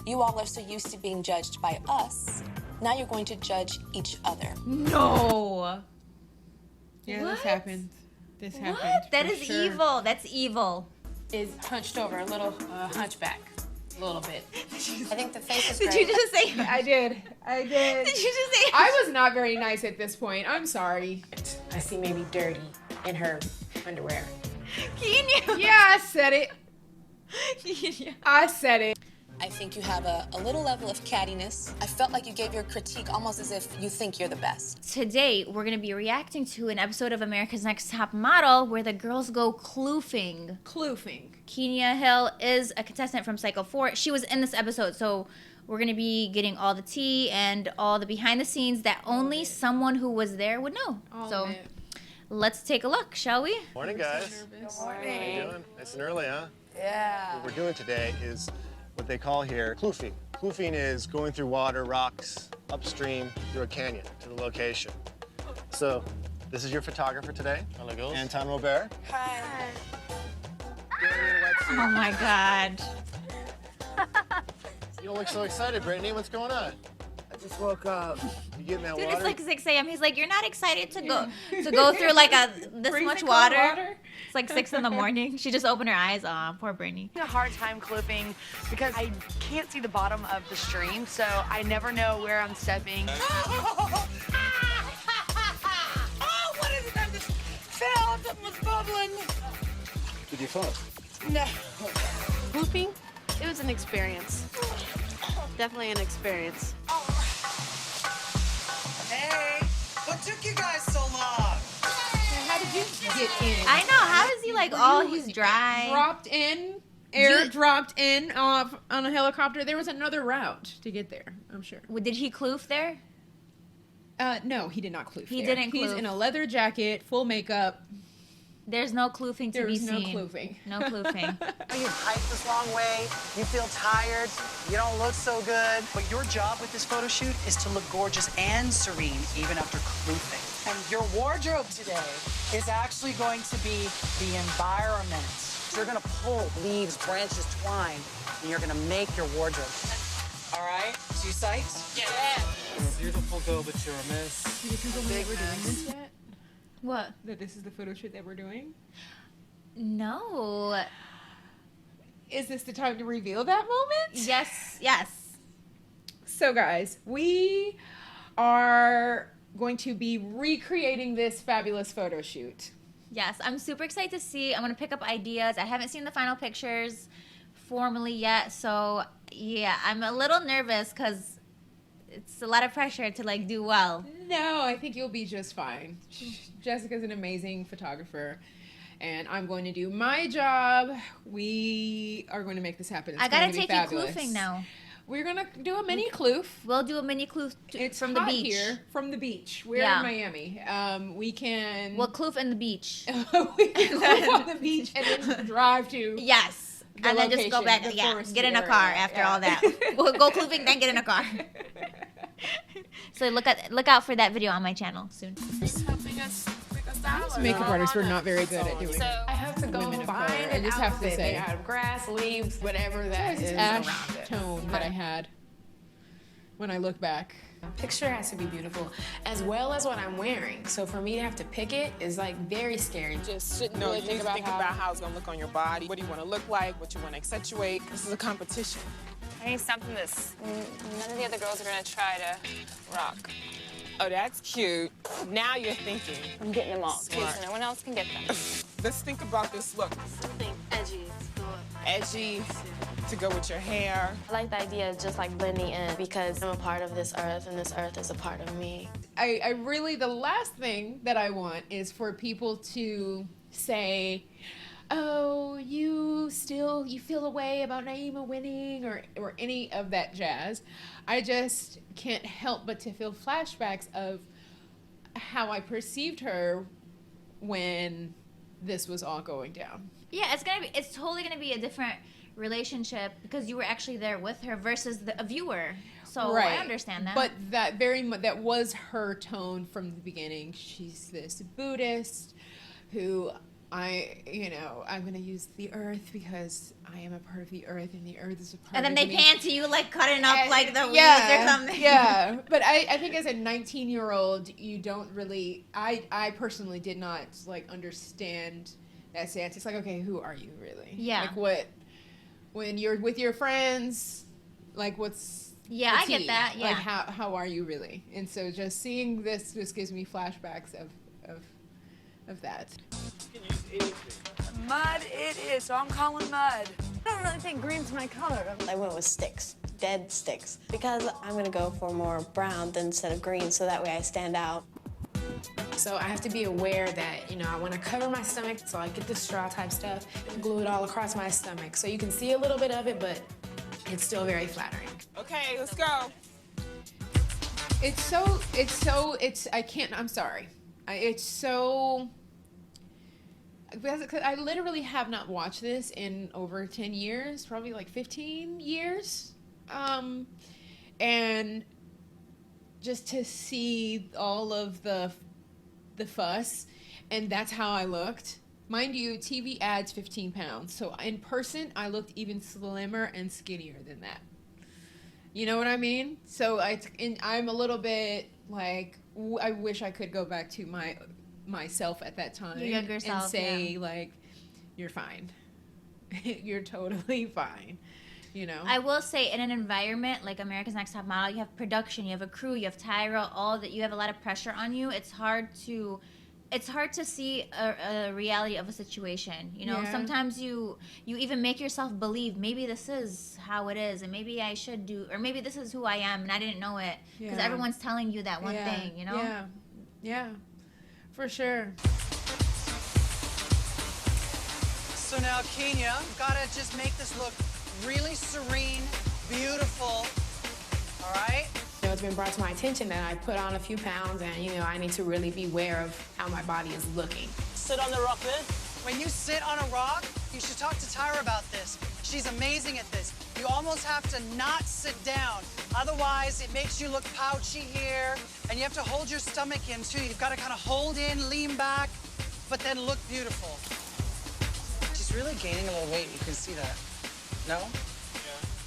You all are so used to being judged by us. Now you're going to judge each other. No. Yeah, What? this happened. This happened. What? That for is sure. evil. That's evil. Is hunched over, a little hunchback, a little bit. I think the face is Did great. you just say? I did. Did you just say? I was not very nice at this point. I'm sorry. I see maybe dirty in her underwear. Can you? Yeah, I said it. I said it. I think you have a little level of cattiness. I felt like you gave your critique almost as if you think you're the best. Today, we're going to be reacting to an episode of America's Next Top Model where the girls go kloofing. Kloofing. Kenya Hill is a contestant from Cycle 4. She was in this episode, so we're going to be getting all the tea and all the behind the scenes that only someone who was there would know. So let's take a look, shall we? Morning, guys. Good How morning. you doing? Nice and early, huh? Yeah. What we're doing today is what they call here kloofing. Kloofing is going through water, rocks, upstream through a canyon to the location. So this is your photographer today, Anton Robert. Hi. Oh my God. You don't look so excited, Brittany. What's going on? I just woke up. You getting that Dude, water? it's like 6 a.m. He's like, you're not excited to go through like this Freezing much cold water? It's like 6 in the morning. She just opened her eyes. Aw, poor Brittany. A hard time clipping because I can't see the bottom of the stream, so I never know where I'm stepping. Oh, what is it? I just fell. Something was bubbling. Did you fall? No. Looping, it was an experience. Definitely an experience. Hey, what took you guys so long? How did you get in? I know. How is he like all he's dry? Dropped in, air dropped in on a helicopter. There was another route to get there, I'm sure. Did he kloof there? No, he did not kloof. He there. didn't He's kloof. in a leather jacket, full makeup. There's no kloofing to There be was no seen. kloofing. No kloofing. You've hiked this long way. You feel tired. You don't look so good. But your job with this photo shoot is to look gorgeous and serene even after kloofing. And your wardrobe today is actually going to be the environment. You're going to pull leaves, branches, twine, and you're going to make your wardrobe. All right? So you psyched? Yeah. Beautiful girl, but you're a mess. Do you think we're doing this yet? What? That this is the photo shoot that we're doing? No. Is this the time to reveal that moment? Yes. Yes. So guys, we are going to be recreating this fabulous photo shoot. Yes. I'm super excited to see. I'm gonna pick up ideas. I haven't seen the final pictures formally yet, so yeah, I'm a little nervous because it's a lot of pressure to like do well. No, I think you'll be just fine. Jessica's an amazing photographer, and I'm going to do my job. We are going to make this happen. It's I gotta going to be take you fabulous. kloofing now. We're gonna do a mini kloof. We'll do a mini kloof It's from the hot beach. here, from the beach. We're Yeah. in Miami. We can. We'll kloof in the beach. we can kloof on the beach and then drive to. Yes. The And then just go location, back. the Yeah. foresty Get in a area, car after yeah. all that. We'll go kloofing, then get in a car. So look out for that video on my channel soon. Makeup artists were not very good at doing it. I have to go Women of find color. I an just have to outfit say. made out of grass, leaves, whatever that This is ash around it. tone that I had when I look back. Picture has to be beautiful, as well as what I'm wearing. So for me to have to pick it is like very scary. Just shouldn't really think about how it's gonna look on your body, what do you want to look like, what you want to accentuate. This is a competition. I need something that's none of the other girls are gonna try to rock. Oh, that's cute. Now you're thinking. I'm getting them all too, so no one else can get them. Let's think about this look. Something edgy. Edgy to go with your hair. I like the idea of just like blending in because I'm a part of this earth and this earth is a part of me. I really, the last thing that I want is for people to say, oh, you feel a way about Naima winning or any of that jazz. I just can't help but to feel flashbacks of how I perceived her when this was all going down. Yeah, it's totally gonna be a different relationship because you were actually there with her versus a viewer. So I understand that. But that was her tone from the beginning. She's this Buddhist who I'm gonna use the earth because I am a part of the earth, and the earth is a part. And then of they me. pan to you like cutting up like the weeds or something. Yeah, but I think as a 19-year-old, you don't really. I personally did not like understand that stance. It's like, okay, who are you really? Yeah. Like what? When you're with your friends, like what's? Yeah, the I get tea? that. Yeah. Like how are you really? And so just seeing this just gives me flashbacks of that. Mud it is, so I'm calling mud. I don't really think green's my color. I went with sticks, dead sticks, because I'm gonna go for more brown instead of green, so that way I stand out. So I have to be aware that, I want to cover my stomach, so I get the straw type stuff and glue it all across my stomach. So you can see a little bit of it, but it's still very flattering. Okay, let's go. I'm sorry. It's so, because I literally have not watched this in over 10 years, probably like 15 years. And just to see all of the fuss, and that's how I looked. Mind you, TV adds 15 pounds. So in person, I looked even slimmer and skinnier than that. You know what I mean? So I'm a little bit like, I wish I could go back to myself at that time. Your younger self, and say, like, you're fine. You're totally fine. I will say, in an environment like America's Next Top Model, you have production, you have a crew, you have Tyra, you have a lot of pressure on you. It's hard to see a reality of a situation. Yeah. Sometimes you even make yourself believe maybe this is how it is, and maybe I should do, or maybe this is who I am, and I didn't know it because everyone's telling you that one thing. Yeah, for sure. So now, Kenya, gotta just make this look really serene, beautiful, all right? It's been brought to my attention that I put on a few pounds, and I need to really be aware of how my body is looking. Sit on the rock there. When you sit on a rock, you should talk to Tyra about this. She's amazing at this. You almost have to not sit down. Otherwise, it makes you look pouchy here, and you have to hold your stomach in, too. You've got to kind of hold in, lean back, but then look beautiful. She's really gaining a little weight. You can see that. No? Yeah.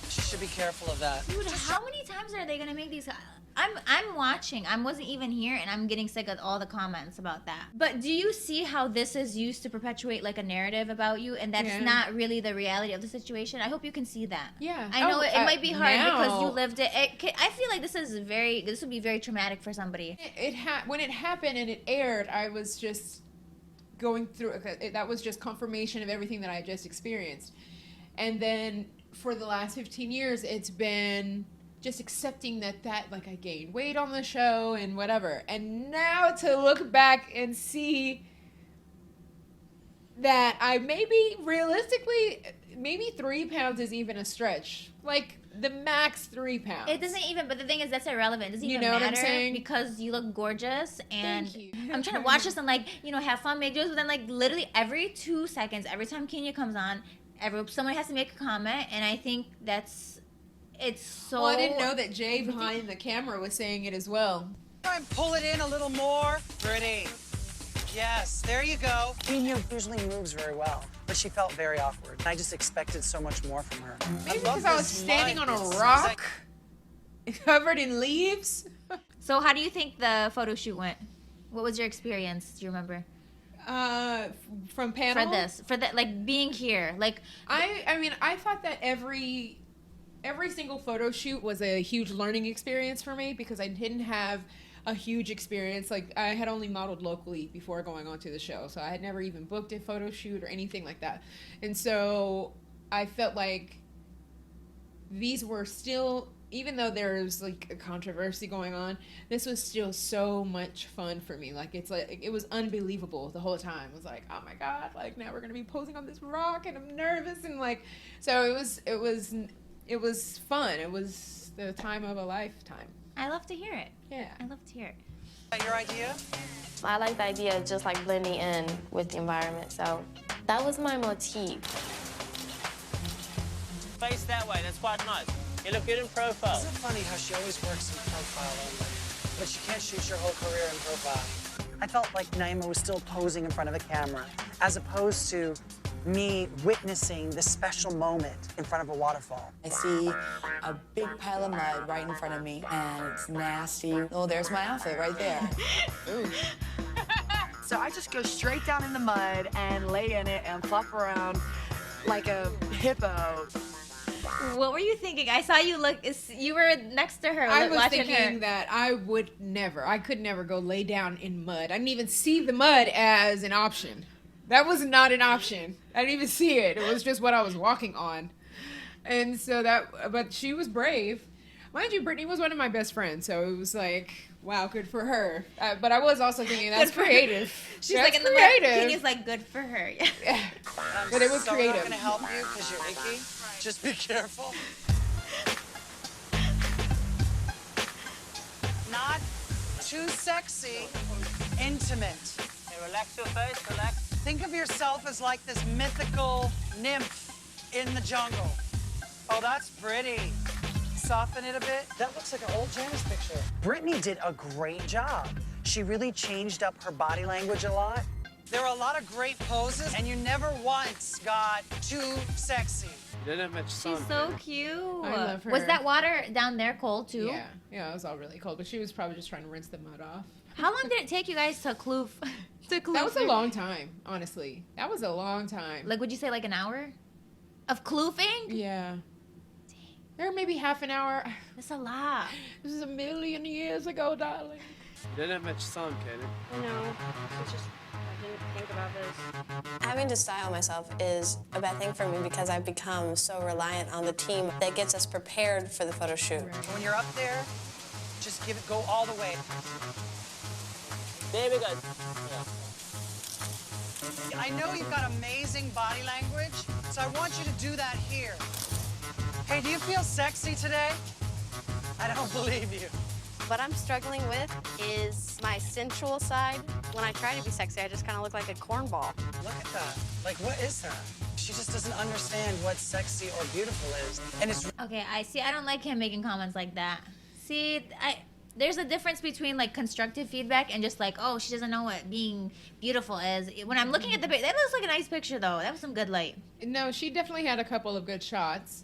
She should be careful of that. Dude, how many times are they gonna make these? I'm watching. I wasn't even here, and I'm getting sick of all the comments about that. But do you see how this is used to perpetuate like a narrative about you, and that's not really the reality of the situation? I hope you can see that. Yeah. I know it might be hard because you now, lived it. I feel like this would be very traumatic for somebody. When it happened and it aired, I was just going through it. That was just confirmation of everything that I just experienced. And then for the last 15 years, it's been just accepting that like I gained weight on the show and whatever. And now to look back and see that I realistically, maybe 3 pounds is even a stretch. Like the max 3 pounds. It doesn't even, but the thing is, that's irrelevant. It doesn't even know matter what I'm saying? because you look gorgeous, and Thank you. I'm trying to watch this and have fun, make jokes, but then literally every 2 seconds, every time Kenya comes on, someone has to make a comment, and I think it's so... Well, I didn't know that Jay behind the camera was saying it as well. Try and pull it in a little more. Pretty. Yes, there you go. Kenya usually moves very well, but she felt very awkward. I just expected so much more from her. Maybe because I was standing on a rock covered in leaves. So how do you think the photo shoot went? What was your experience? Do you remember? From panel? For that, being here. I thought that every single photo shoot was a huge learning experience for me because I didn't have a huge experience. Like, I had only modeled locally before going on to the show, so I had never even booked a photo shoot or anything like that. And so I felt like these were still, even though there was like a controversy going on, this was still so much fun for me. Like, it was unbelievable the whole time. It was like, oh my God, like now we're gonna be posing on this rock, and I'm nervous, and so it was fun. It was the time of a lifetime. I love to hear it. Yeah. I love to hear it. Is that your idea? I like the idea of just blending in with the environment, so that was my motif. Face that way, that's quite nice. You look good in profile. Isn't it funny how she always works in profile only, but she can't shoot your whole career in profile? I felt like Naima was still posing in front of a camera, as opposed to me witnessing this special moment in front of a waterfall. I see a big pile of mud right in front of me, and it's nasty. Oh, there's my outfit right there. Ooh. So I just go straight down in the mud and lay in it and flop around like a hippo. What were you thinking? I saw you look. You were next to her. I was watching thinking her. that I could never go lay down in mud. I didn't even see the mud as an option. That was not an option. I didn't even see it. It was just what I was walking on. And so but she was brave. Mind you, Brittany was one of my best friends, so it was like, wow, good for her. But I was also thinking, that's creative. She's that's like in the creative. mud. King is like, good for her. Yeah. But it was so creative. I'm not gonna help you because you're icky. Just be careful. Not too sexy, intimate. Okay, relax your face, relax. Think of yourself as like this mythical nymph in the jungle. Oh, that's pretty. Soften it a bit. That looks like an old Janice picture. Brittany did a great job. She really changed up her body language a lot. There are a lot of great poses, and you never once got too sexy. You didn't have much sun. She's so cute. I love her. Was that water down there cold too? Yeah, it was all really cold, but she was probably just trying to rinse the mud off. How long did it take you guys to kloof? That was a long time, honestly. That was a long time. Like, would you say like an hour of kloofing? Yeah. Or maybe half an hour. That's a lot. This is a million years ago, darling. You didn't have much sun, Katie. No, it's just, I didn't think about this. Having to style myself is a bad thing for me because I've become so reliant on the team that gets us prepared for the photo shoot. When you're up there, just go all the way. There we go. Yeah. I know you've got amazing body language, so I want you to do that here. Hey, do you feel sexy today? I don't believe you. What I'm struggling with is my sensual side. When I try to be sexy, I just kind of look like a cornball. Look at that. Like, what is that? She just doesn't understand what sexy or beautiful is. And it's Okay, I don't like him making comments like that. See, there's a difference between like constructive feedback and just like, oh, she doesn't know what being beautiful is. When I'm looking at that looks like a nice picture though. That was some good light. No, she definitely had a couple of good shots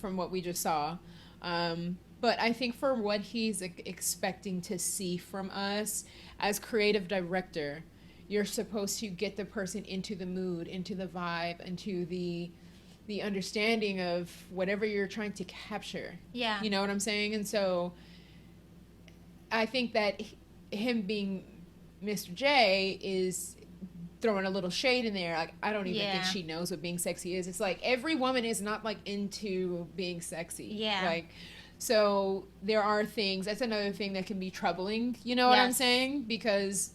from what we just saw. But I think for what he's expecting to see from us as creative director, you're supposed to get the person into the mood, into the vibe, into the understanding of whatever you're trying to capture. Yeah. You know what I'm saying? And so I think that him being Mr. J is throwing a little shade in there. Like, I don't even think she knows what being sexy is. It's like every woman is not like into being sexy. Yeah. Like, so there are things, that's another thing that can be troubling, you know what I'm saying? Because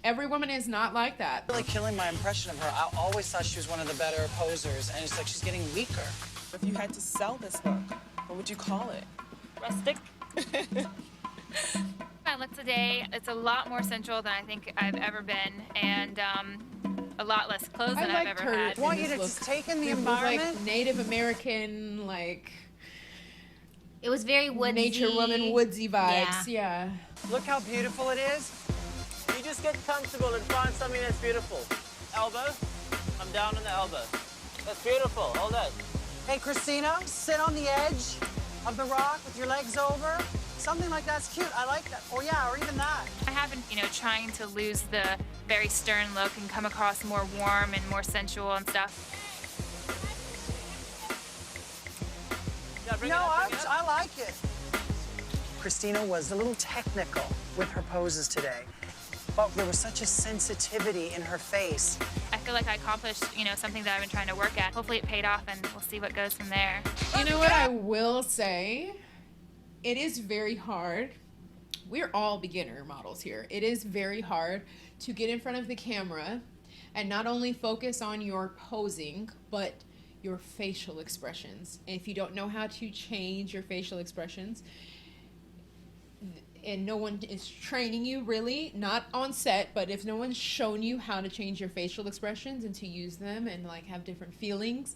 every woman is not like that. really killing my impression of her. I always thought she was one of the better posers, and it's like she's getting weaker. If you had to sell this look, what would you call it? Rustic. My look today, it's a lot more sensual than I think I've ever been, and a lot less clothes than I've ever had. I want you to just take in the environment. Like Native American, like... It was very woodsy. Nature woman, woodsy vibes, yeah. Look how beautiful it is. You just get comfortable and find something that's beautiful. Elbow. I'm down on the elbow. That's beautiful. Hold that. Hey, Christina, sit on the edge of the rock with your legs over. Something like that's cute. I like that. Or yeah, or even that. I have been, trying to lose the very stern look and come across more warm and more sensual and stuff. Yeah, no, I like it. Christina was a little technical with her poses today, but there was such a sensitivity in her face. I feel like I accomplished, something that I've been trying to work at. Hopefully it paid off, and we'll see what goes from there. You know what I will say? It is very hard. We're all beginner models here. It is very hard to get in front of the camera and not only focus on your posing, but your facial expressions. And if you don't know how to change your facial expressions, and no one is training you really, not on set, but if no one's shown you how to change your facial expressions and to use them and like have different feelings,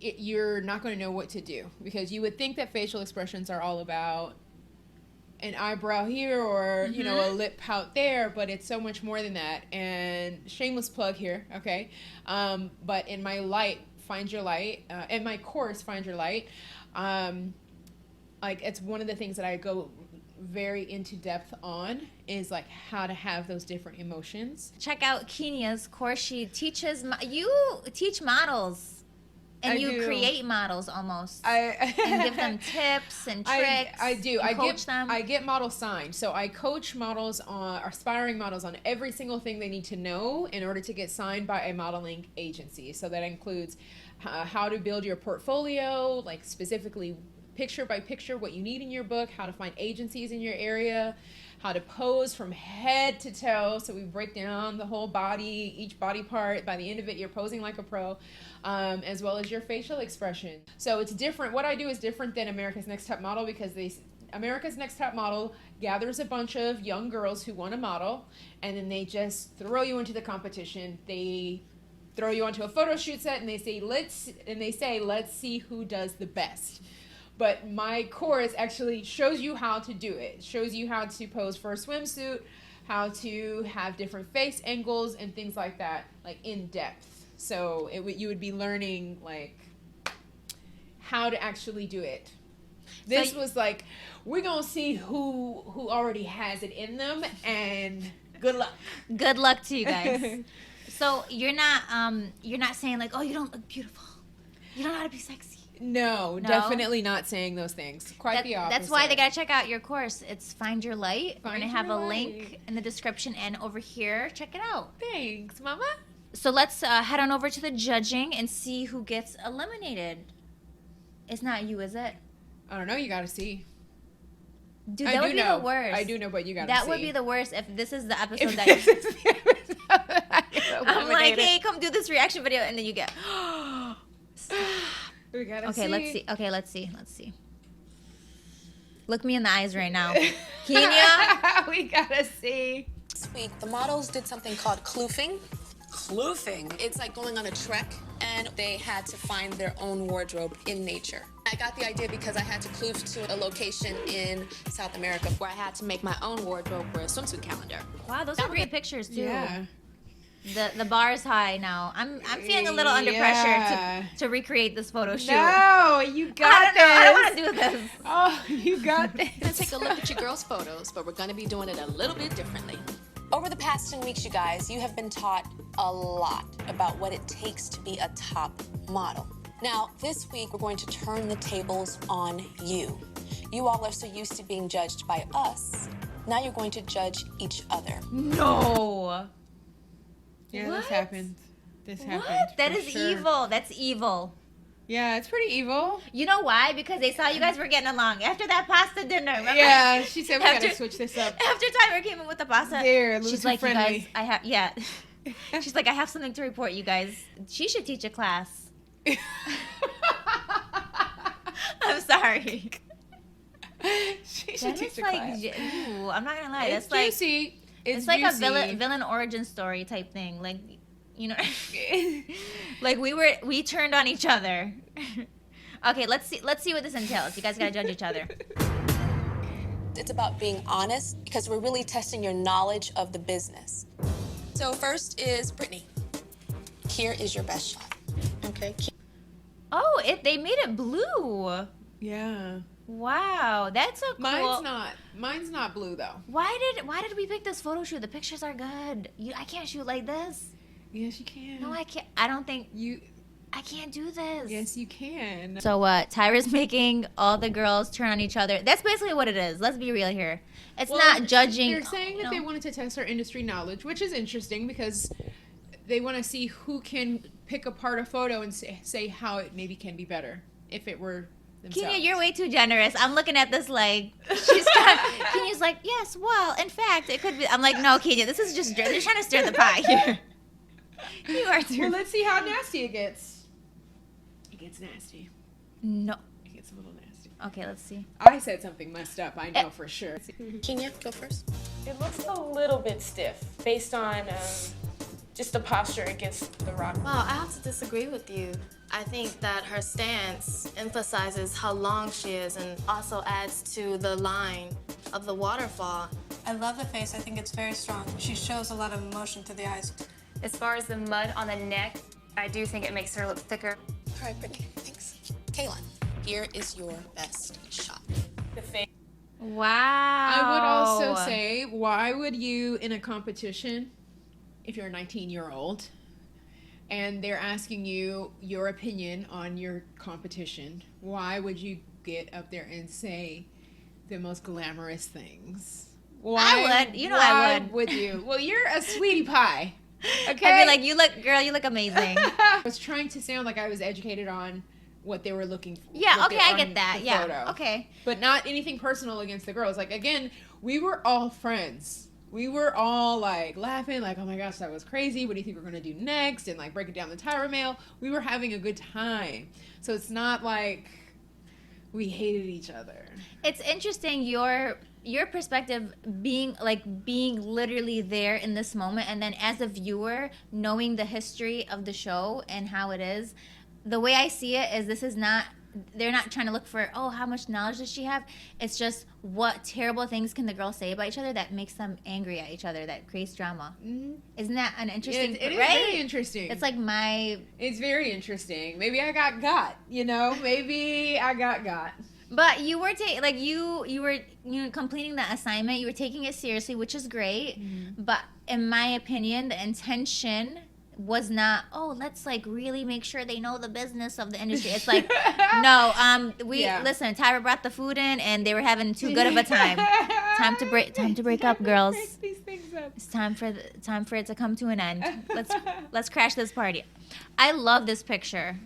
you're not going to know what to do, because you would think that facial expressions are all about an eyebrow here or, you know, a lip pout there, but it's so much more than that. And shameless plug here, okay? But in my light, Find Your Light, in my course, Find Your Light, like it's one of the things that I go very into depth on is like how to have those different emotions. Check out Kenya's course. She teaches, you teach models. And you create models almost. And give them tips and tricks. I do. And coach them. I get models signed. So I coach models aspiring models on every single thing they need to know in order to get signed by a modeling agency. So that includes how to build your portfolio, like specifically picture by picture what you need in your book, how to find agencies in your area, how to pose from head to toe. So we break down the whole body, each body part. By the end of it, you're posing like a pro, as well as your facial expression. So it's different. What I do is different than America's Next Top Model because America's Next Top Model gathers a bunch of young girls who want to model, and then they just throw you into the competition. They throw you onto a photo shoot set, and they say, let's see who does the best. But my course actually shows you how to do it. It shows you how to pose for a swimsuit, how to have different face angles and things like that, like in depth. So you would be learning like how to actually do it. This was like, we're gonna see who already has it in them, and good luck. Good luck to you guys. So you're not saying like, oh, you don't look beautiful. You don't know how to be sexy. No, definitely not saying those things. Quite the opposite. That's why they gotta check out your course. It's Find Your Light. We're gonna have a link in the description and over here. Check it out. Thanks, Mama. So let's head on over to the judging and see who gets eliminated. It's not you, is it? I don't know. You gotta see. Dude, that would be the worst. I do know, but you gotta see. That would be the worst if this is the episode that I'm like, hey, come do this reaction video, and then you get. We gotta okay, see. let's see. Look me in the eyes right now. Kenya? We gotta see. This week, the models did something called kloofing. Kloofing? It's like going on a trek, and they had to find their own wardrobe in nature. I got the idea because I had to kloof to a location in South America where I had to make my own wardrobe for a swimsuit calendar. Wow, those are great pictures too. Yeah. The bar is high now. I'm feeling a little under pressure to recreate this photo shoot. No, you got this. I don't want to do this. Oh, you got this. We're gonna take a look at your girls' photos, but we're gonna be doing it a little bit differently. Over the past 10 weeks, you guys, you have been taught a lot about what it takes to be a top model. Now, this week, we're going to turn the tables on you. You all are so used to being judged by us. Now you're going to judge each other. No. Yeah, What? this happened. This happened. What? That for is sure. evil. That's evil. Yeah, it's pretty evil. You know why? Because they saw you guys were getting along after that pasta dinner. Remember? Yeah, she said we gotta switch this up. After Tyra came in with the pasta, There, she's like, loser-friendly. you guys, she's like, I have something to report, you guys. She should teach a class. I'm sorry. She should That teach is a like, class. Ooh, I'm not gonna lie. It's That's juicy. like, it's like juicy. a villain origin story type thing. Like, you know, like we turned on each other. Okay, let's see what this entails. You guys gotta judge each other. It's about being honest because we're really testing your knowledge of the business. So first is Brittany. Here is your best shot. Okay. Oh, they made it blue. Yeah. Wow, that's a cool. Mine's not blue though. Why did we pick this photo shoot? The pictures are good. I can't shoot like this. Yes, you can. No, I can't. I don't think I can't do this. Yes, you can. So Tyra's making all the girls turn on each other. That's basically what it is. Let's be real here. It's not judging. They're saying that they wanted to test our industry knowledge, which is interesting because they want to see who can pick apart a photo and say how it maybe can be better if it were themselves. Kenya, you're way too generous. I'm looking at this like Kenya's like, yes, well, in fact, it could be. I'm like, no, Kenya, this is just they're trying to stir the pie here. You are too. Well, let's see how nasty it gets. It gets nasty. No. It gets a little nasty. Okay, let's see. I said something messed up. I know for sure. Kenya, go first. It looks a little bit stiff based on just the posture against the rock. Well, I have to disagree with you. I think that her stance emphasizes how long she is and also adds to the line of the waterfall. I love the face. I think it's very strong. She shows a lot of emotion through the eyes. As far as the mud on the neck, I do think it makes her look thicker. All right, Brittany, thanks. Kaylin, here is your best shot. The face. Wow. I would also say, why would you, in a competition, if you're a 19-year-old, and they're asking you your opinion on your competition, why would you get up there and say the most glamorous things? Why, I would. You know why I would. would you? Well, you're a sweetie pie. Okay. I'd be like, you look amazing. I was trying to sound like I was educated on what they were looking for. Yeah, okay, I get that. Yeah, photo. okay. But not anything personal against the girls. Like, again, we were all friends. We were all, like, laughing, like, oh my gosh, that was crazy. What do you think we're going to do next? And, like, breaking down the Tyra mail. We were having a good time. So it's not like we hated each other. It's interesting your perspective being literally there in this moment, and then as a viewer knowing the history of the show and how it is. The way I see it is they're not trying to look for, oh, how much knowledge does she have? It's just what terrible things can the girls say about each other that makes them angry at each other, that creates drama. Mm-hmm. Isn't that an interesting? It is right? very interesting. It's like It's very interesting. Maybe I got, you know? Maybe I got. But you were you were completing the assignment. You were taking it seriously, which is great. Mm-hmm. But in my opinion, the intention was not, oh, let's like really make sure they know the business of the industry. It's like, no, listen, Tyra brought the food in and they were having too good of a time. Time to break up, girls. Break these things up. It's time for it to come to an end. Let's crash this party. I love this picture.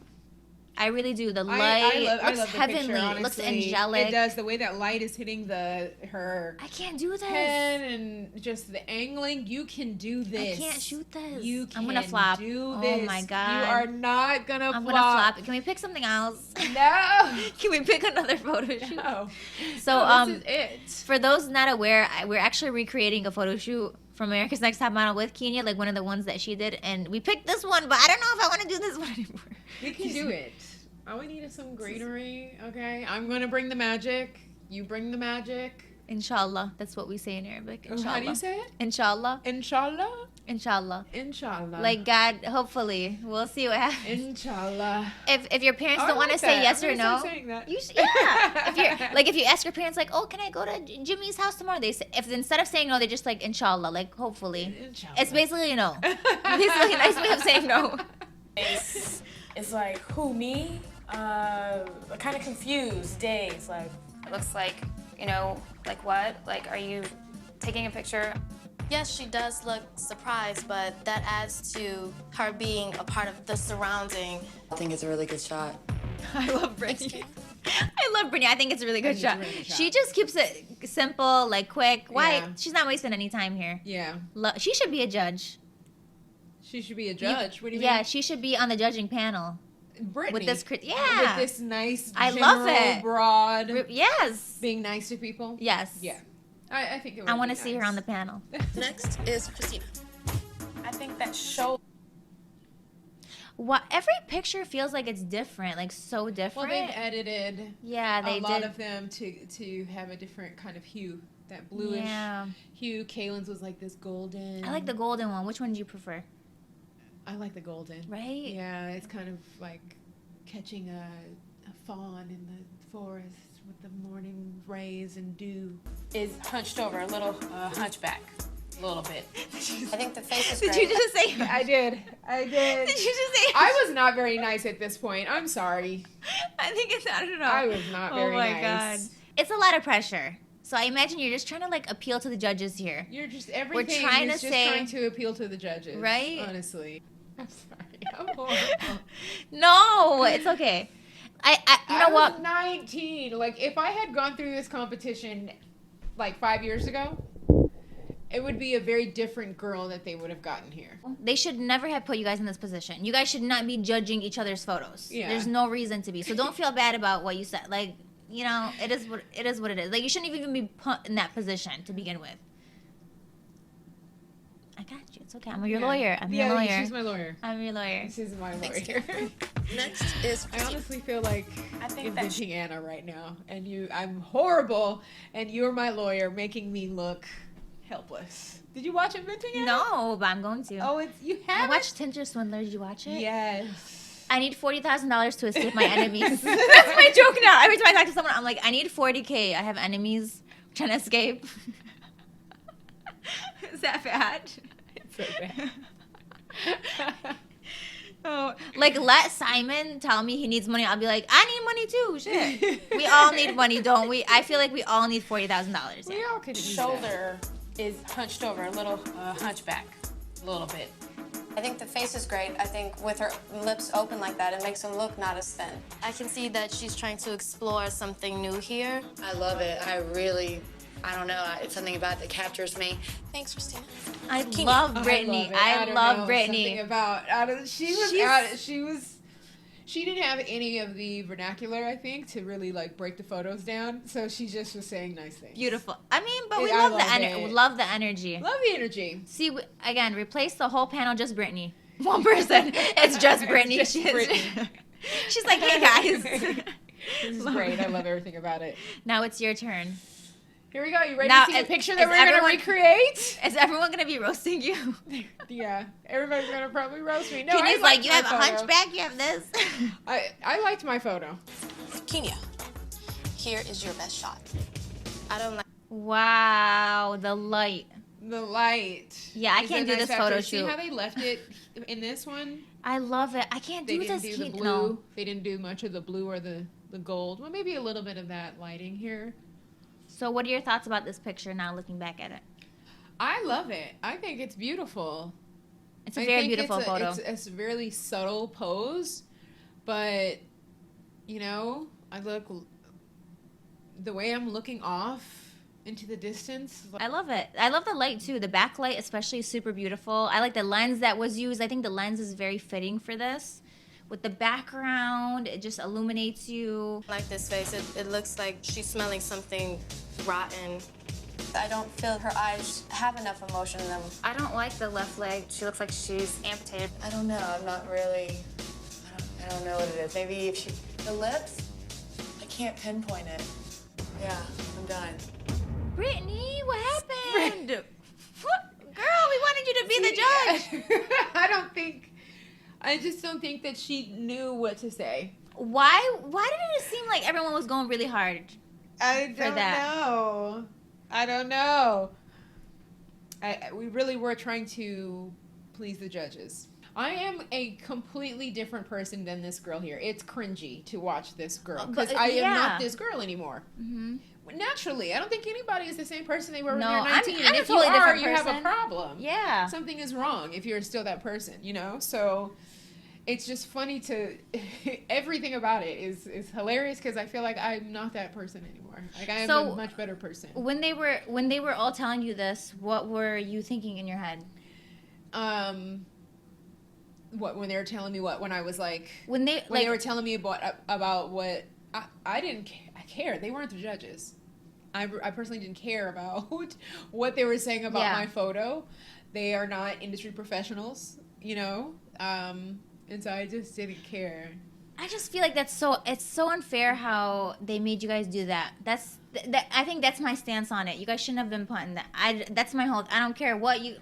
I really do. The light looks heavenly. Picture, it looks angelic. It does. The way that light is hitting her. I can't do this. Head and just the angling. You can do this. I can't shoot this. I'm gonna flop. Do this. Oh my god. You are not gonna flop. I'm gonna flop. Can we pick something else? No. Can we pick another photo shoot? No. So this is it. For those not aware, we're actually recreating a photo shoot from America's Next Top Model with Kenya, like one of the ones that she did, and we picked this one, but I don't know if I want to do this one anymore. We can do it. All we need is some greenery, okay? I'm going to bring the magic. You bring the magic. Inshallah. That's what we say in Arabic. Inshallah. How do you say it? Inshallah. Inshallah? Inshallah. Inshallah. Like God, hopefully. We'll see what happens. Inshallah. If your parents don't want to say yes or no. Saying that. If you ask your parents like, oh, can I go to Jimmy's house tomorrow? They say, if instead of saying no, they just like inshallah, like hopefully. Inshallah. It's basically no. Basically a nice way of saying no. It's like, who, me? Kind of confused days, like. It looks like, like what? Like, are you taking a picture? Yes, she does look surprised, but that adds to her being a part of the surrounding. I think it's a really good shot. I love Brittany. I think it's a really good shot. She just keeps it simple, like quick. Why? Yeah. She's not wasting any time here. Yeah. She should be a judge. She should be a judge. What do you mean? Yeah, she should be on the judging panel. Brittany. With this nice, I love it. Broad. Yes. Being nice to people. Yes. Yeah. I think it would I want to see her on the panel. Next is Christina. I think that show. Every picture feels like it's different, like so different. Well, they've edited. Yeah, they a did. lot of them to have a different kind of hue, that bluish hue. Kaylin's was like this golden. I like the golden one. Which one do you prefer? I like the golden. Right? Yeah, it's kind of like catching a fawn in the forest with the morning rays and dew. Is hunched over, a little hunchback, a little bit. I think the face is great. Did you just say? I did. Did you just say? I was not very nice at this point. I'm sorry. I think it's, I don't know. I was not very nice. Oh my God. It's a lot of pressure. So I imagine you're just trying to like appeal to the judges here. You're just everything. We're trying to appeal to the judges, right? Honestly, I'm sorry. I'm horrible. No, it's okay. You know what? I was 19. Like if I had gone through this competition like 5 years ago, it would be a very different girl that they would have gotten here. They should never have put you guys in this position. You guys should not be judging each other's photos. Yeah. There's no reason to be. So don't feel bad about what you said. Like, you know, it is what it is. Like, you shouldn't even be put in that position to begin with. I got you. It's okay. I'm your lawyer. I'm your lawyer. She's my lawyer. I'm your lawyer. She's my lawyer. Next is I honestly feel like inventing Anna right now, and I'm horrible, and you're my lawyer, making me look helpless. Did you watch Inventing Anna? No, but I'm going to. Oh, you have. I watched Tinder Swindler. Did you watch it? Yes. I need $40,000 to escape my enemies. That's my joke now. Every time I talk to someone, I'm like, I need 40K. I have enemies I'm trying to escape. Is that bad? It's so bad. Oh, like let Simon tell me he needs money. I'll be like, I need money too. Shit, we all need money, don't we? I feel like we all need $40,000. We all could use Shoulder is hunched over, a little hunchback, a little bit. I think the face is great. I think with her lips open like that, it makes them look not as thin. I can see that she's trying to explore something new here. I love it. I don't know. It's something about it that captures me. Thanks, Christina. I love Brittany. I love Brittany. Something about she didn't have any of the vernacular, I think, to really like break the photos down. So she just was saying nice things. Beautiful. I mean, but we I love the energy. Love the energy. Love the energy. See, again, replace the whole panel just Brittany. One person. It's just Brittany. Just Brittany. She's like, hey guys. This is great. I love everything about it. Now it's your turn. Here we go. You ready to see the picture that we're going to recreate? Is everyone going to be roasting you? Yeah. Everybody's going to probably roast me. No, Kenya's like, you have a hunchback, you have this. I liked my photo. Kenya, here is your best shot. I don't like. Wow, the light. The light. Yeah, I can't do this photo shoot. See how they left it in this one? I love it. I can't do this. They didn't do the blue. No. They didn't do much of the blue or the gold. Well, maybe a little bit of that lighting here. So what are your thoughts about this picture now looking back at it? I love it. I think it's beautiful. It's a very beautiful photo. It's a really subtle pose, but, you know, the way I'm looking off into the distance. I love it. I love the light too. The backlight especially is super beautiful. I like the lens that was used. I think the lens is very fitting for this. With the background, it just illuminates you. I like this face. It looks like she's smelling something rotten. I don't feel her eyes have enough emotion in them. I don't like the left leg. She looks like she's amputated. I don't know. I'm not really. I don't know what it is. Maybe the lips. I can't pinpoint it. Yeah, I'm done. Brittany, what happened? Girl, we wanted you to be the judge. I just don't think that she knew what to say. Why did it seem like everyone was going really hard? I don't know. We really were trying to please the judges. I am a completely different person than this girl here. It's cringy to watch this girl because I am not this girl anymore. Mm-hmm. Naturally, I don't think anybody is the same person they were when they were 19. I'm if totally you are, different you have a person. problem. Yeah. Something is wrong if you're still that person, you know? So it's just funny everything about it is hilarious because I feel like I'm not that person anymore. Like I am a much better person. When they were all telling you this, what were you thinking in your head? What, when they were telling me what? When I was like... When they were telling me about what... I didn't care. They weren't the judges. I personally didn't care about what they were saying about my photo. They are not industry professionals, you know? And so I just didn't care. I just feel like it's so unfair how they made you guys do that. I think that's my stance on it. You guys shouldn't have been putting that. That's my whole... I don't care what you...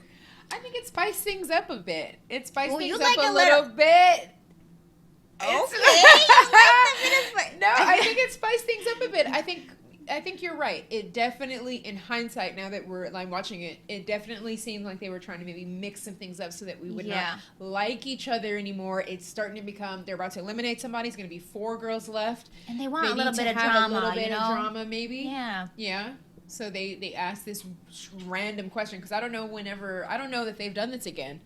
I think it spiced things up a bit. It spiced things like up a little bit. Okay. No, I think it spiced things up a bit. I think you're right. It definitely, in hindsight, now that I'm watching it, it definitely seemed like they were trying to maybe mix some things up so that we would not like each other anymore. It's starting to become, they're about to eliminate somebody. It's going to be 4 girls left. And they want a little bit of drama, a little bit of drama, maybe. Yeah. Yeah. So they asked this random question because I don't know that they've done this again.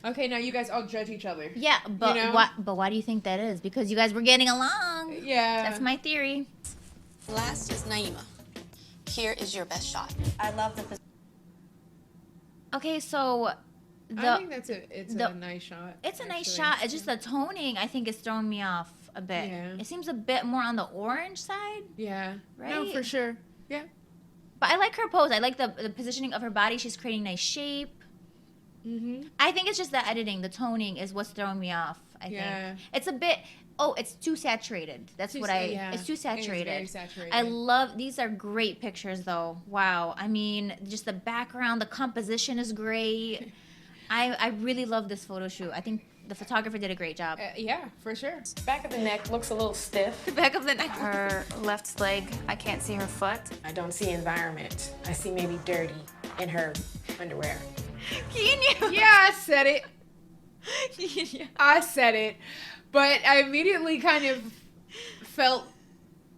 Okay, now you guys all judge each other. Yeah, but you know? But why do you think that is? Because you guys were getting along. Yeah. That's my theory. Last is Naima. Here is your best shot. I love the... Okay, so... I think it's a nice shot. It's a nice shot. It's just the toning, I think, is throwing me off a bit. Yeah. It seems a bit more on the orange side. Yeah. Right? No, for sure. Yeah. But I like her pose. I like the positioning of her body. She's creating nice shape. I think it's just the editing, the toning is what's throwing me off. I think it's a bit. Oh, it's too saturated. That's what I. Yeah. It's too saturated. It is very saturated. I love these are great pictures though. Wow. I mean, just the background, the composition is great. I really love this photo shoot. I think the photographer did a great job. Yeah, for sure. Back of the neck looks a little stiff. The back of the neck. Her left leg, I can't see her foot. I don't see environment. I see maybe dirty in her underwear. Kenya. Yeah, I said it. I said it. But I immediately kind of felt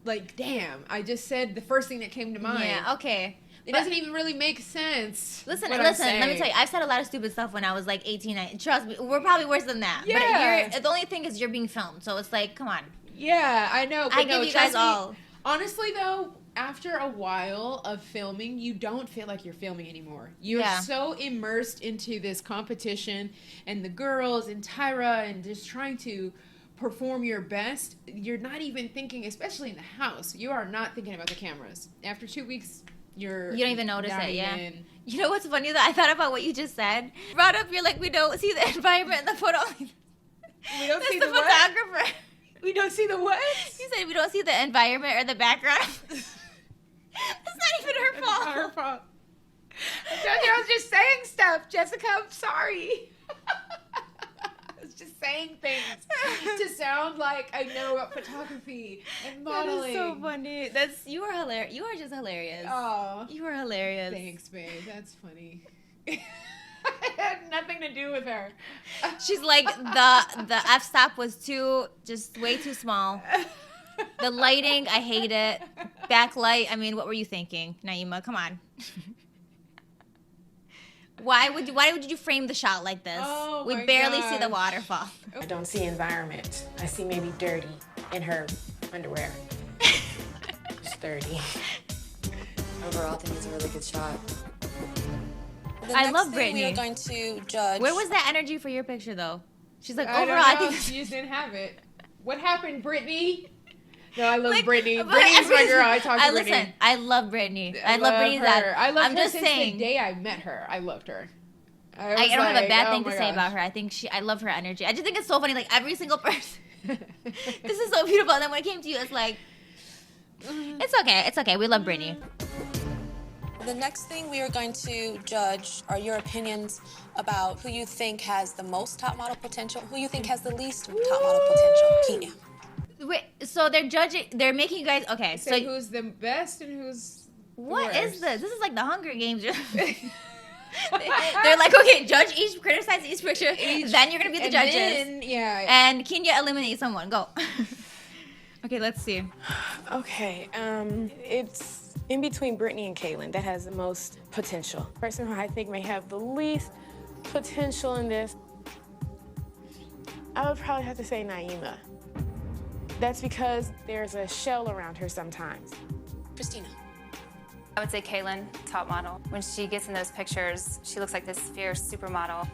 like, damn, I just said the first thing that came to mind. Yeah, okay. It doesn't even really make sense. Listen, let me tell you, I've said a lot of stupid stuff when I was like 18, 19. Trust me, we're probably worse than that. Yeah. But the only thing is you're being filmed, so it's like, come on. Yeah, I know. But I give you guys all. Honestly, though, after a while of filming, you don't feel like you're filming anymore. You're so immersed into this competition and the girls and Tyra and just trying to perform your best. You're not even thinking, especially in the house, you are not thinking about the cameras. After 2 weeks, you don't even notice it, You know what's funny though? I thought about what you just said. Brought up, you're like, we don't see the environment in the photo. We don't see the photographer. What? We don't see the what? You said we don't see the environment or the background. It's not even her fault. It's not her fault. I was just saying stuff, Jessica. I'm sorry. I was just saying things to sound like I know about photography and modeling. That is so funny. You are hilarious. You are just hilarious. Oh, you are hilarious. Thanks, babe. That's funny. It had nothing to do with her. She's like the f-stop was way too small. The lighting, I hate it. Backlight, I mean, what were you thinking, Naima? Come on. Why would you frame the shot like this? Oh, we barely see the waterfall. I don't see environment. I see maybe dirty in her underwear. Just dirty. Overall, I think it's a really good shot. I love Brittany. We are going to judge. Where was that energy for your picture, though? She's like, I overall, I think she just didn't have it. What happened, Brittany? No, I love Brittany. Brittany's my girl. I talk to Brittany. Listen, I love Brittany. I love Brittany's her. I loved her just since saying. the day I met her. I loved her. I don't have a bad thing to say about her. I love her energy. I just think it's so funny. Like every single person, this is so beautiful. And then when it came to you, it's like, it's okay. It's okay. We love Brittany. The next thing we are going to judge are your opinions about who you think has the most top model potential, who you think has the least top model potential. Kenya. Wait, so they're judging, they're making you guys, okay. So who's the best and who's What worst? is this? This is like the Hunger Games. They're like, okay, judge each, criticize each picture, then you're going to be the judges. Then, And Kenya eliminate someone. Go. Okay, let's see. Okay, it's in between Brittany and Kaylin that has the most potential. The person who I think may have the least potential in this, I would probably have to say Naima. That's because there's a shell around her sometimes. Christina. I would say Kaylin, top model. When she gets in those pictures, she looks like this fierce supermodel.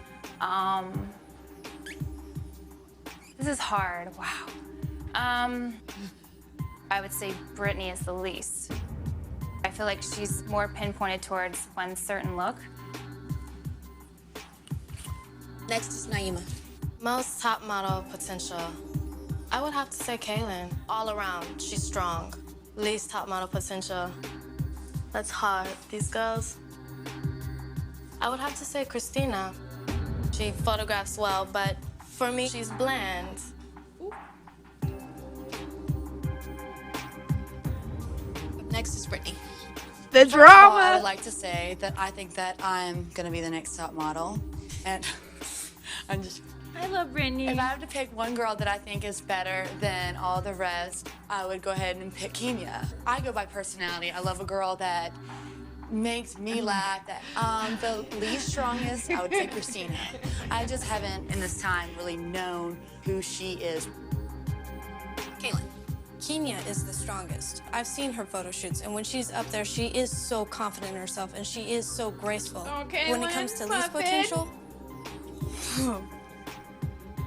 This is hard, wow. I would say Brittany is the least. I feel like she's more pinpointed towards one certain look. Next is Naima. Most top model potential. I would have to say Kaylin. All around, she's strong. Least top model potential. That's hard. These girls. I would have to say Christina. She photographs well, but for me, she's bland. Next is Brittany. The drama. I would like to say that I think that I'm gonna be the next top model, and I love Brittany. If I have to pick one girl that I think is better than all the rest, I would go ahead and pick Kenya. I go by personality. I love a girl that makes me laugh, that I'm the least strongest. I would say Christina. I just haven't, in this time, really known who she is. Kaylin. Kenya is the strongest. I've seen her photo shoots, and when she's up there, she is so confident in herself, and she is so graceful. Okay, when it comes to least potential,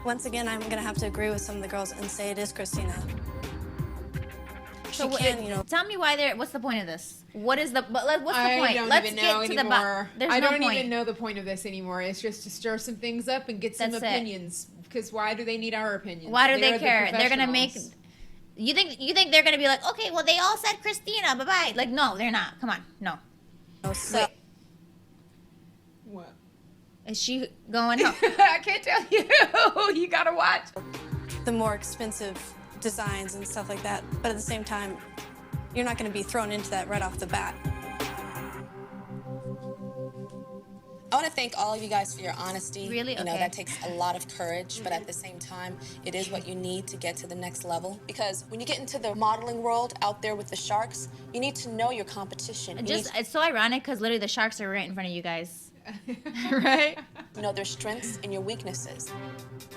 once again, I'm gonna have to agree with some of the girls and say it is Christina. you can, you know. Tell me why they're. What's the point of this? What's the point? I don't Let's even get know to anymore. There's I no don't point. even know the point of this anymore. It's just to stir some things up and get some That's it. opinions. Because why do they need our opinions? Why do they They're care? the They're gonna make. professionals. You think they're gonna be like, okay, well they all said Christina, bye bye. Like no, they're not. Come on, no. So, What? Is she going? No. I can't tell you. You gotta watch. the more expensive designs and stuff like that. But at the same time, you're not going to be thrown into that right off the bat. I want to thank all of you guys for your honesty. Really? You know, Okay. that takes a lot of courage, but at the same time, it is what you need to get to the next level. Because when you get into the modeling world out there with the sharks, you need to know your competition. You need It's so ironic because literally the sharks are right in front of you guys. Right? to know their strengths and your weaknesses.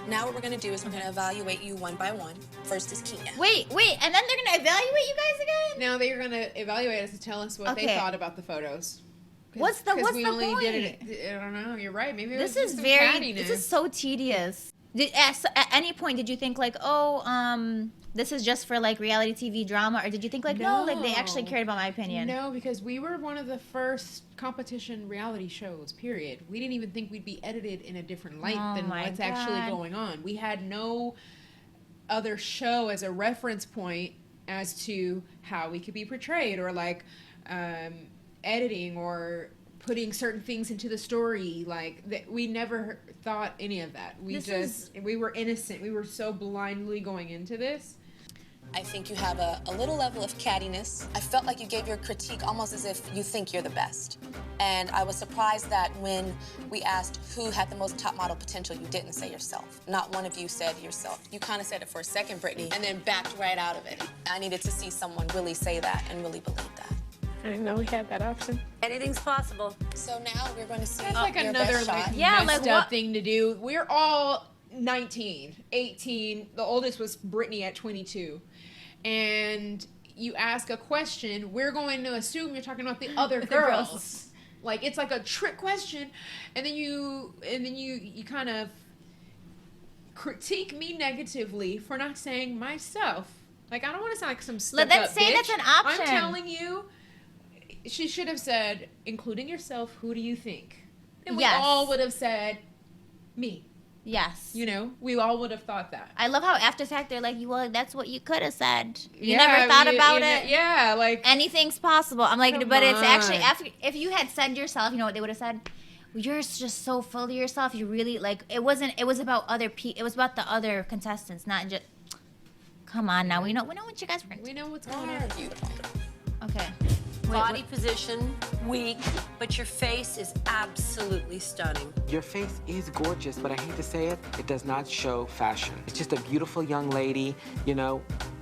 Now what we're going to do is we're going to evaluate you one by one. First is Kenya. Wait, and then they're gonna evaluate you guys again? Now they're gonna evaluate us to tell us what they Okay. thought about the photos. What's the we only point? Did it, I don't know. You're right. Maybe it This was is just some very. cattiness. This is so tedious. At any point did you think like, oh, this is just for like reality TV drama, or did you think like, no, like they actually cared about my opinion? No, because we were one of the first competition reality shows, period. We didn't even think we'd be edited in a different light Oh than my what's actually God. going on. We had no other show as a reference point as to how we could be portrayed, or like editing or putting certain things into the story. Like that, we never thought any of that. We were innocent. We were so blindly going into this. I think you have a little level of cattiness. I felt like you gave your critique almost as if you think you're the best. And I was surprised that when we asked who had the most top model potential, you didn't say yourself. Not one of you said yourself. You kind of said it for a second, Brittany, and then backed right out of it. I needed to see someone really say that and really believe that. I didn't know we had that option. Anything's possible. So now we're going to see That's like your another best shot. messed up thing to do. We're all 19, 18. The oldest was Brittany at 22. And you ask a question, we're going to assume you're talking about the other girls. Like it's like a trick question, and then you kind of critique me negatively for not saying myself. Like I don't want to sound like some stuck Then up say bitch. that's an option. I'm telling you, she should have said, including yourself, who do you think? And we Yes. all would have said, me. Yes. You know, we all would have thought that. I love how after fact they're like, well, that's what you could have said. You Yeah, never thought you- about you- it. yeah, like anything's possible. I'm like, come but it's actually on. after if you had said yourself, you know what they would have said? Well, you're just so full of yourself. You really like it wasn't. It was about other people. It was about the other contestants, not just. Come on now, we know what you guys were. We know what's going on. Okay. Body position, weak, but your face is absolutely stunning. Your face is gorgeous, but I hate to say it, it does not show fashion. It's just a beautiful young lady, you know,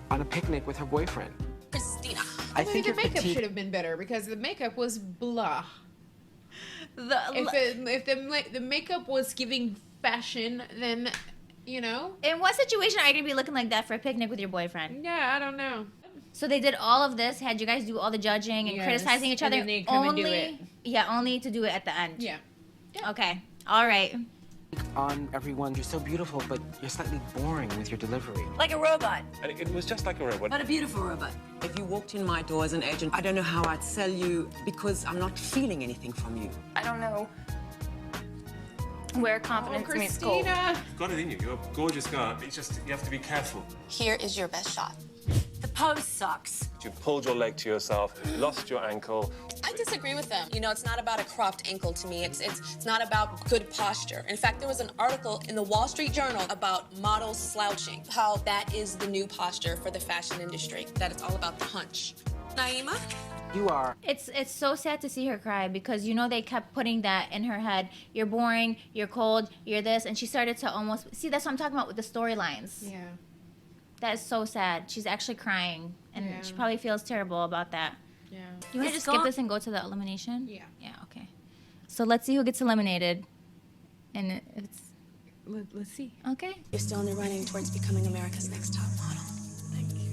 on a picnic with her boyfriend. Christina. I Maybe think the your makeup petite- should have been better because the makeup was blah. The if the makeup was giving fashion, then you know. In what situation are you gonna be looking like that for a picnic with your boyfriend? Yeah, I don't know. So they did all of this. Had you guys do all the judging and Yes, criticizing each and other? then they come and only, do it. Yeah, only to do it at the end. Yeah. Okay. All right. On everyone, you're so beautiful, but you're slightly boring with your delivery. Like a robot. And it was just like a robot. But a beautiful robot. If you walked in my door as an agent, I don't know how I'd sell you because I'm not feeling anything from you. I don't know where confidence meets gold. You've got it in you. You're a gorgeous girl. It's just, you have to be careful. Here is your best shot. The pose sucks. You pulled your leg to yourself, lost your ankle. I disagree with them. You know, it's not about a cropped ankle to me. It's not about good posture. In fact, there was an article in the Wall Street Journal about models slouching, how that is the new posture for the fashion industry, that it's all about the hunch. Naima? You are. It's so sad to see her cry because you know they kept putting that in her head. You're boring. You're cold. You're this, and she started to almost see. That's what I'm talking about with the storylines. Yeah. That is so sad. She's actually crying, and Yeah. she probably feels terrible about that. Yeah. You want to It's just skip gone. this and go to the elimination? Yeah. Yeah. Okay. So let's see who gets eliminated, and it's Let's see. okay. You're still in the running towards becoming America's next top model. Thank you.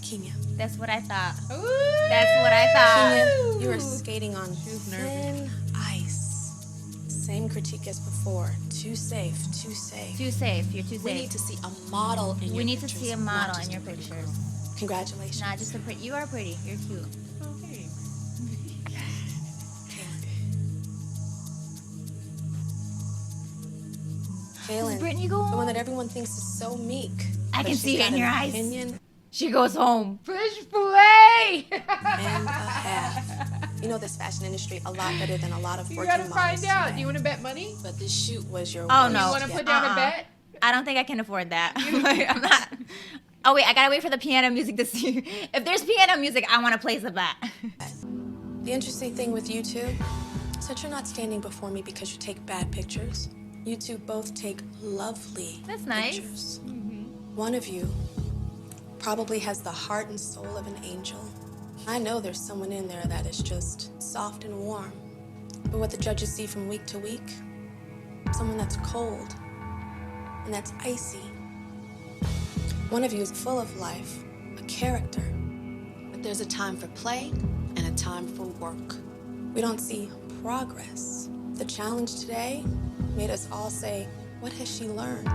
Kenya. That's what I thought. Ooh. That's what I thought. Kenya, you are skating on thin ice. Same critique as before. Too safe, too safe. Too safe. You're too safe. We need to see a model in your We need pictures. to see a model in your pictures. Congratulations. Not just a pretty. You are pretty. You're cute. Okay. Kaylin, Brittany go home? the one that everyone thinks is so meek. I but can she's see it got in an your eyes. opinion She goes home. Fish fillet! and a half. You know this fashion industry a lot better than a lot of You working gotta find models out. today. Do you want to bet money? But this shoot was your Oh worst no. You want to yet. put down a bet? I don't think I can afford that. Like, I'm not. Oh wait, I gotta wait for the piano music to see. If there's piano music, I want to place a bet. The interesting thing with you two is that you're not standing before me because you take bad pictures. You two both take lovely That's nice. pictures. One of you probably has the heart and soul of an angel. I know there's someone in there that is just soft and warm. But what the judges see from week to week, someone that's cold and that's icy. One of you is full of life, a character. But there's a time for play and a time for work. We don't see progress. The challenge today made us all say, what has she learned?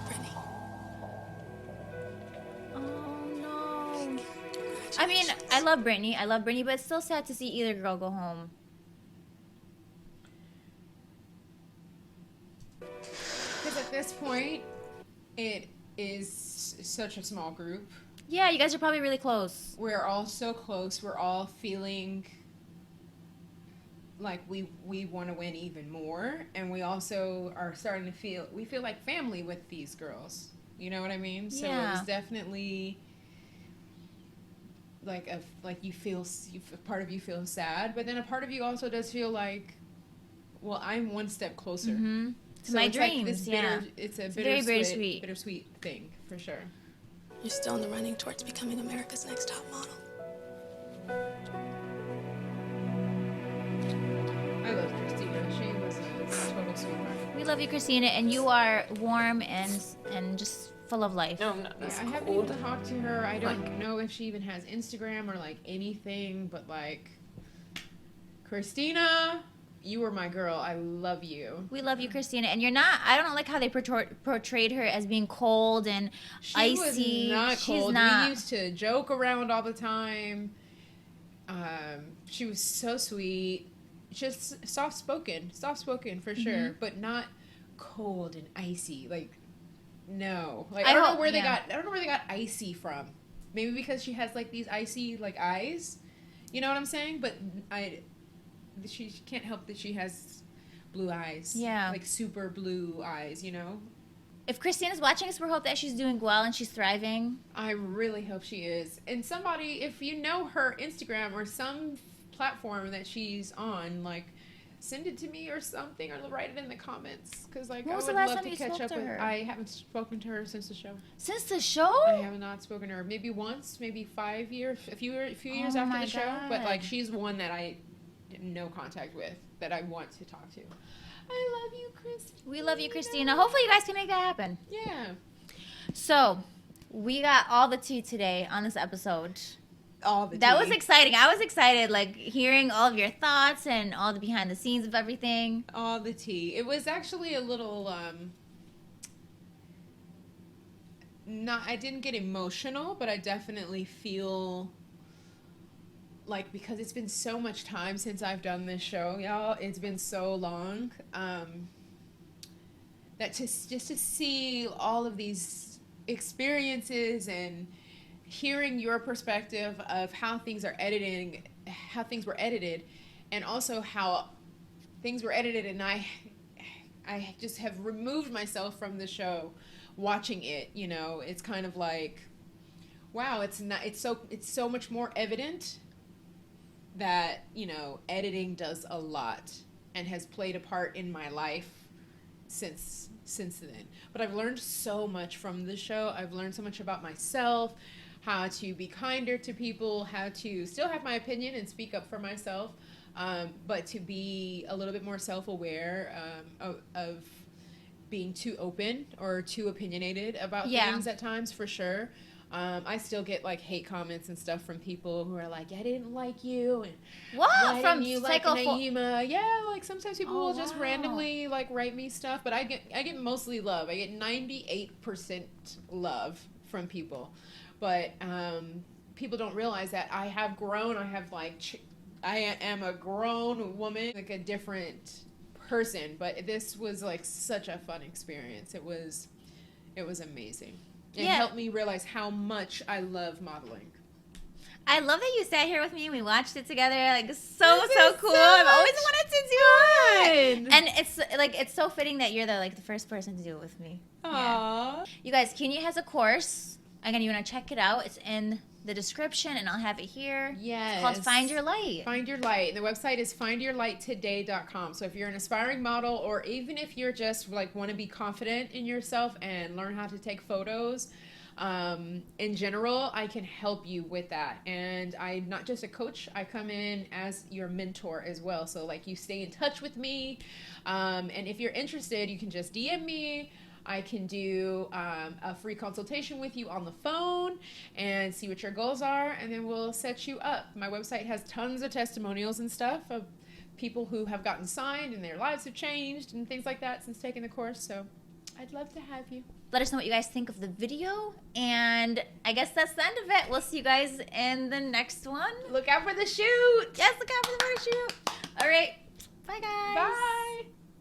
Brittany. Oh no. I mean, I love Brittany. But it's still sad to see either girl go home. Because at this point, it is such a small group. Yeah, you guys are probably really close. We're all so close. We're all feeling like we want to win even more, and we also are starting to feel like family with these girls. You know what I mean? So Yeah. it was definitely like you feel part of you feels sad, but then a part of you also does feel like, well, I'm one step closer To my it's like dreams. this Yeah. it's a very bittersweet, sweet. thing for sure. You're still in the running towards becoming America's Next Top Model. I love Christina. She was a total sweetheart. We love you, Christina, and you are warm and just full of life. No, I'm not. Yeah, That's I haven't cold. even talked to her. I don't know if she even has Instagram or like anything, but like, Christina, you were my girl. I love you. We love you, Christina, and you're not. I don't like how they portrayed her as being cold and She icy. was not She's cold. not. We used to joke around all the time. She was so sweet. Just soft spoken for sure, but not cold and icy. Like, no. Like I don't know where they got icy from. Maybe because she has like these icy like eyes. You know what I'm saying? But she can't help that she has blue eyes. Yeah. Like super blue eyes, you know? If Christina's watching us, we hope that she's doing well and she's thriving. I really hope she is. And somebody, if you know her Instagram or some platform that she's on, like, send it to me or something, or write it in the comments. Because, like, When I was would the last love time to you catch spoke up to with her? I haven't spoken to her since the show. Since the show? I have not spoken to her. Maybe once, maybe 5 years, a few years Oh after my the show. But, God. like, she's one that I have no contact with that I want to talk to. I love you, Christina. We love you, Christina. Hopefully you guys can make that happen. Yeah. So, we got all the tea today on this episode. All the tea. That was exciting. I was excited, like, hearing all of your thoughts and all the behind the scenes of everything. All the tea. It was actually a little, I didn't get emotional, but I definitely feel like, because it's been so much time since I've done this show, y'all, it's been so long, that just to see all of these experiences and hearing your perspective of how things were edited, and also how things were edited, and I just have removed myself from the show watching it, you know. It's kind of like, wow, it's so much more evident that, you know, editing does a lot and has played a part in my life since then. But I've learned so much from the show. I've learned so much about myself, how to be kinder to people, how to still have my opinion and speak up for myself, but to be a little bit more self-aware of being too open or too opinionated about Yeah. things at times, for sure. I still get like hate comments and stuff from people who are like, I didn't like you, and What? why From didn't you like Psycho Naima? Yeah, like sometimes people Oh, will just wow. randomly like write me stuff, but I get mostly love. I get 98% love from people, but people don't realize that I have grown. I have like I am a grown woman, like a different person. But this was like such a fun experience. It was amazing. It Yeah. helped me realize how much I love modeling. I love that you sat here with me and we watched it together. Like, so This is cool. so I've always much wanted to do it. fun. And it's so fitting that you're the first person to do it with me. Aww. Yeah. You guys, Kenya has a course. Again, you want to check it out. It's in the description, and I'll have it here. Yes. It's called Find Your Light. Find Your Light. The website is findyourlighttoday.com. So if you're an aspiring model, or even if you're just like want to be confident in yourself and learn how to take photos, in general, I can help you with that. And I'm not just a coach, I come in as your mentor as well. So like you stay in touch with me. And if you're interested, you can just DM me. I can do a free consultation with you on the phone and see what your goals are, and then we'll set you up. My website has tons of testimonials and stuff of people who have gotten signed and their lives have changed and things like that since taking the course. So I'd love to have you. Let us know what you guys think of the video, and I guess that's the end of it. We'll see you guys in the next one. Look out for the shoot. Yes, look out for the photo shoot. All right. Bye, guys. Bye.